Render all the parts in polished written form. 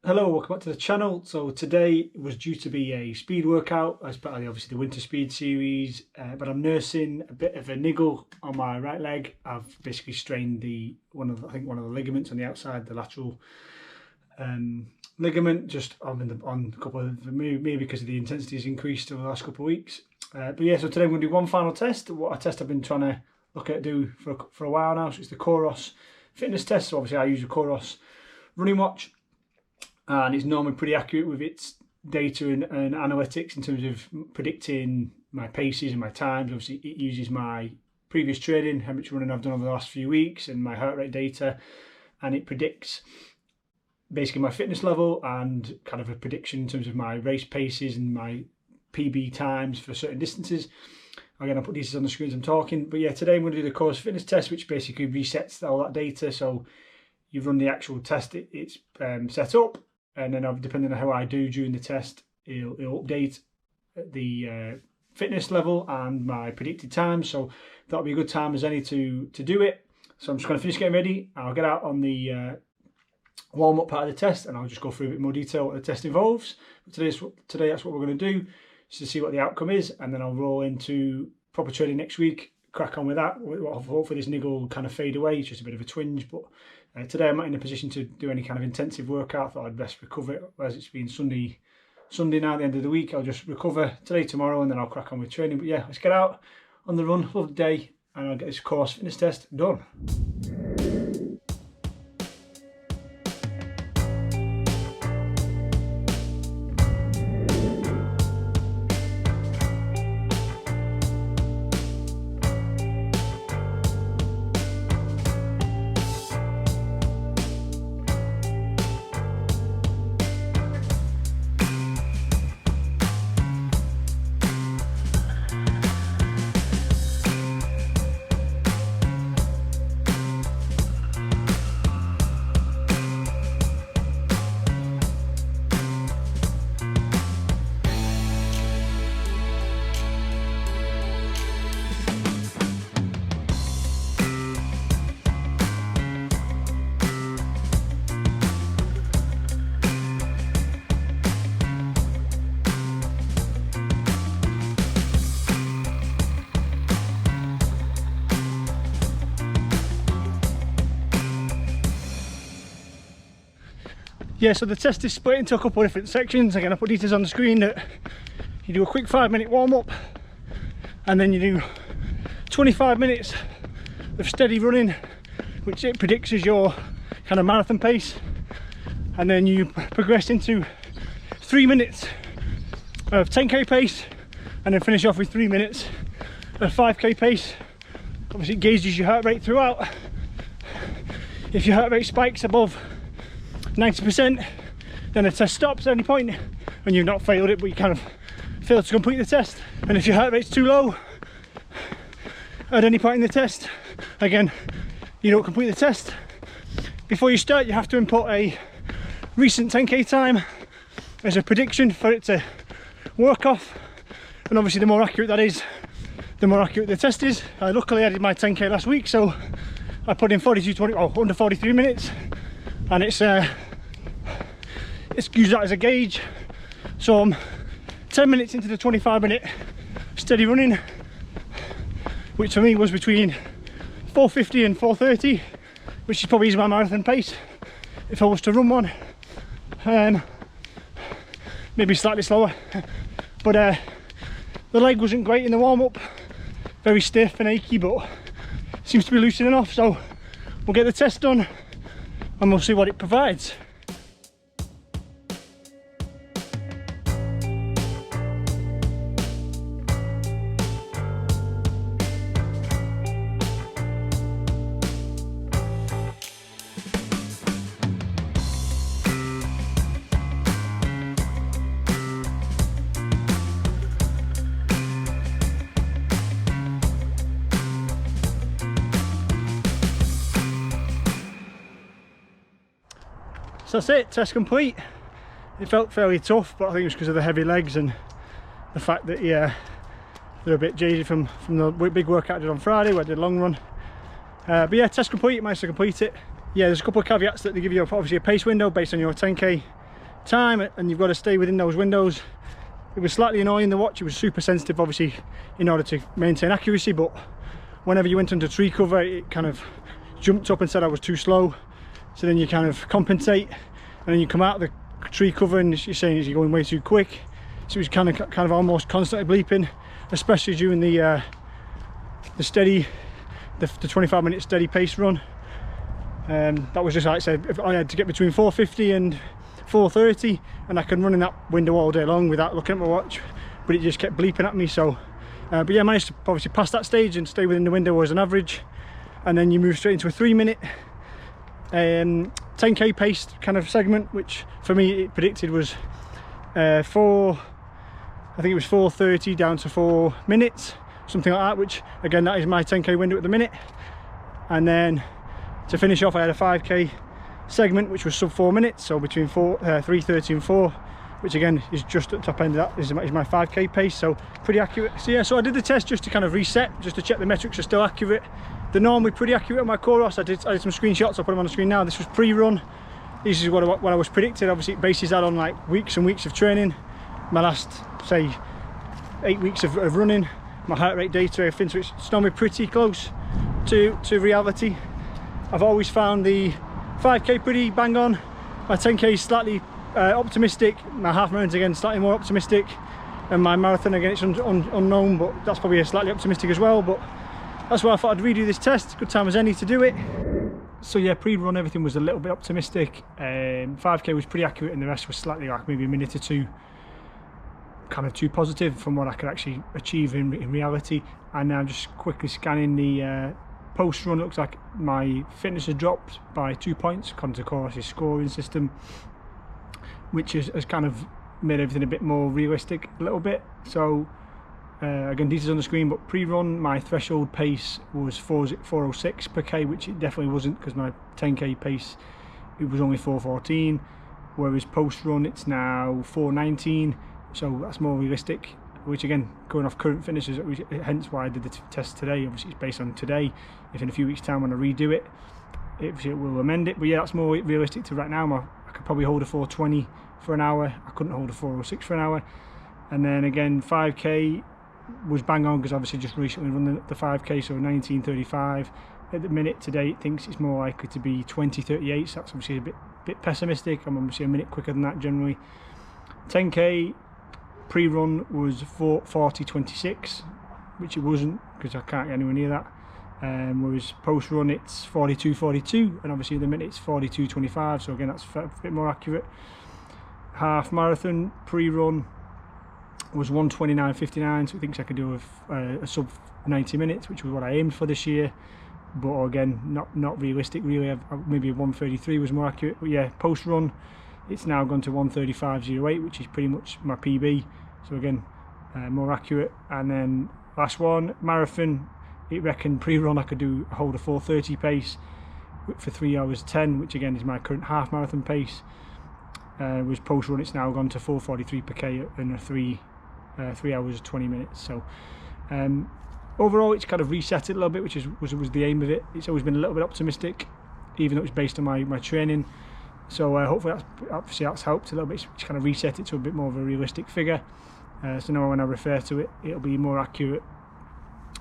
Hello, welcome back to the channel. So today was due to be a speed workout as part of obviously the winter speed series, but I'm nursing a bit of a niggle on my right leg. I've basically strained one of the ligaments on the outside, the lateral ligament. Just on a couple of maybe because of the intensity has increased over the last couple of weeks. But yeah, so today I'm going to do one final test. What a test I've been trying to look at do for a while now. So it's the Coros Fitness Test. So obviously I use a Coros running watch, and it's normally pretty accurate with its data and analytics in terms of predicting my paces and my times. Obviously it uses my previous training, how much running I've done over the last few weeks, and my heart rate data, and it predicts basically my fitness level and kind of a prediction in terms of my race paces and my PB times for certain distances. Again, I'll put these on the screen as I'm talking, but yeah, today I'm going to do the Coros Fitness Test, which basically resets all that data. So you run the actual test, it's set up, and then depending on how I do during the test, it'll update the fitness level and my predicted time. So that'll be a good time as any to do it. So I'm just going to finish getting ready. I'll get out on the warm-up part of the test, and I'll just go through a bit more detail what the test involves. But today that's what we're going to do, is to see what the outcome is, and then I'll roll into proper training next week, crack on with that. Hopefully this niggle will kind of fade away. It's just a bit of a twinge, but today I'm not in a position to do any kind of intensive workout. I thought I'd best recover it, as it's been Sunday now at the end of the week. I'll just recover today, tomorrow, and then I'll crack on with training. But yeah, let's get out on the run, lovely day, and I'll get this Coros Fitness Test done. Yeah, so the test is split into a couple of different sections. Again, I put details on the screen that you do a quick 5-minute warm-up, and then you do 25 minutes of steady running, which it predicts as your kind of marathon pace, and then you progress into 3 minutes of 10k pace, and then finish off with 3 minutes of 5k pace. Obviously it gauges your heart rate throughout. If your heart rate spikes above 90%, then the test stops at any point, and you've not failed it, but you kind of failed to complete the test. And if your heart rate's too low at any point in the test, again, you don't complete the test. Before you start, you have to input a recent 10k time as a prediction for it to work off, and obviously the more accurate that is, the more accurate the test is. Luckily I did my 10k last week, so I put in 42:20, under 43 minutes, and it's used that as a gauge. So I'm 10 minutes into the 25-minute steady running, which for me was between 4:50 and 4:30, which is probably my marathon pace if I was to run one. Maybe slightly slower, but the leg wasn't great in the warm-up, very stiff and achy, but seems to be loosening off. So we'll get the test done and we'll see what it provides. So that's it, test complete. It felt fairly tough, but I think it was because of the heavy legs and the fact that they're a bit jaded from the big workout I did on Friday where I did a long run. But yeah, test complete, managed to complete it. Yeah, there's a couple of caveats that they give you, obviously a pace window based on your 10k time and you've got to stay within those windows. It was slightly annoying, the watch. It was super sensitive obviously in order to maintain accuracy, but whenever you went under tree cover it kind of jumped up and said I was too slow. So then you kind of compensate and then you come out of the tree cover and you're saying you're going way too quick. So it was kind of almost constantly bleeping, especially during the 25-minute steady pace run. That was just like I said, if I had to get between 450 and 430 and I can run in that window all day long without looking at my watch, but it just kept bleeping at me. So but yeah, I managed to obviously pass that stage and stay within the window as an average, and then you move straight into a 3-minute 10k paced kind of segment, which for me it predicted was I think it was 4:30 down to 4 minutes, something like that, which again that is my 10k window at the minute. And then to finish off I had a 5k segment which was sub 4 minutes, so between 3:30 and 4, which again is just at the top end of that is my 5k pace, so pretty accurate. So yeah, so I did the test just to kind of reset, just to check the metrics are still accurate. They're normally pretty accurate on my Coros. I did some screenshots, I'll put them on the screen now. This was pre-run. This is what I was predicted. Obviously it bases that on like weeks and weeks of training. My last say 8 weeks of running, my heart rate data, everything, so it's normally pretty close to reality. I've always found the 5k pretty bang on. My 10k is slightly optimistic. My half marathon's again slightly more optimistic, and my marathon again it's unknown, but that's probably a slightly optimistic as well. But that's why I thought I'd redo this test. Good time as any to do it. So yeah, pre-run everything was a little bit optimistic. 5k was pretty accurate, and the rest was slightly like maybe a minute or two kind of too positive from what I could actually achieve in reality. And now just quickly scanning the post run, looks like my fitness has dropped by 2 points according to Coros' scoring system, which has kind of made everything a bit more realistic a little bit. So again, details on the screen, but pre-run my threshold pace was 4:06 per k, which it definitely wasn't, because my 10k pace it was only 4:14, whereas post-run it's now 4:19, so that's more realistic, which again, going off current finishes, hence why I did the test today. Obviously it's based on today. If in a few weeks time when I redo it, it will amend it, but yeah, that's more realistic to right now. I could probably hold a 4:20 for an hour. I couldn't hold a 4:06 for an hour. And then again 5k was bang on, because obviously just recently run the 5k, so 19:35 at the minute. Today it thinks it's more likely to be 20:38, so that's obviously a bit pessimistic. I'm obviously a minute quicker than that generally. 10k pre-run was 4:40.26, which it wasn't, because I can't get anywhere near that. Whereas post-run it's 42:42, and obviously at the minute it's 42:25, so again that's a bit more accurate. Half marathon pre-run was 1:29.59, so it thinks I could do a sub 90 minutes, which was what I aimed for this year, but again not realistic really. Maybe a 1:33 was more accurate. But yeah, post run it's now gone to 1:35.08, which is pretty much my PB, so again more accurate. And then last one, marathon, it reckoned pre-run I could hold a 4:30 pace for 3:10, which again is my current half marathon pace. Was post-run it's now gone to 4:43 per k in a 3 hours 20 minutes. So overall it's kind of reset it a little bit, which was the aim of it. It's always been a little bit optimistic, even though it's based on my training. So hopefully that's helped a little bit. It's kind of reset it to a bit more of a realistic figure. So now when I refer to it, it'll be more accurate.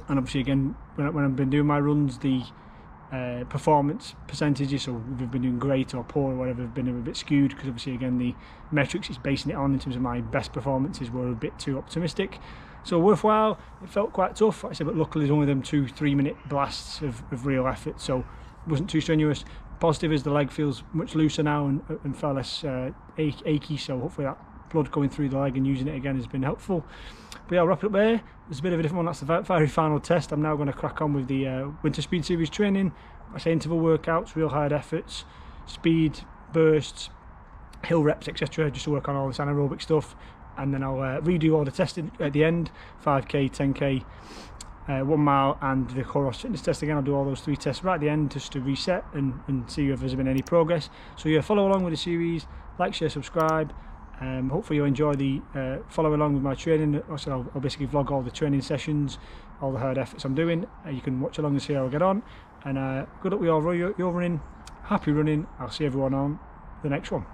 And obviously again, when I've been doing my runs, the performance percentages, so if we've been doing great or poor or whatever, have been a bit skewed, because obviously again the metrics it's basing it on in terms of my best performances were a bit too optimistic. So worthwhile. It felt quite tough, like I said, but luckily there's only them 2-3 minute blasts of real effort, so it wasn't too strenuous. Positive is the leg feels much looser now and far less achy, so hopefully that blood going through the leg and using it again has been helpful. But yeah, I'll wrap it up there. There's a bit of a different one. That's the very final test. I'm now going to crack on with the Winter Speed Series training. I say interval workouts, real hard efforts, speed, bursts, hill reps, etc. just to work on all this anaerobic stuff. And then I'll redo all the testing at the end, 5k, 10k, 1 mile and the Coros Fitness Test again. I'll do all those 3 tests right at the end just to reset and see if there's been any progress. So yeah, follow along with the series, like, share, subscribe. Hopefully you'll enjoy the follow along with my training. Also, I'll basically vlog all the training sessions, all the hard efforts I'm doing. You can watch along and see how I get on. And good luck with your running, happy running. I'll see everyone on the next one.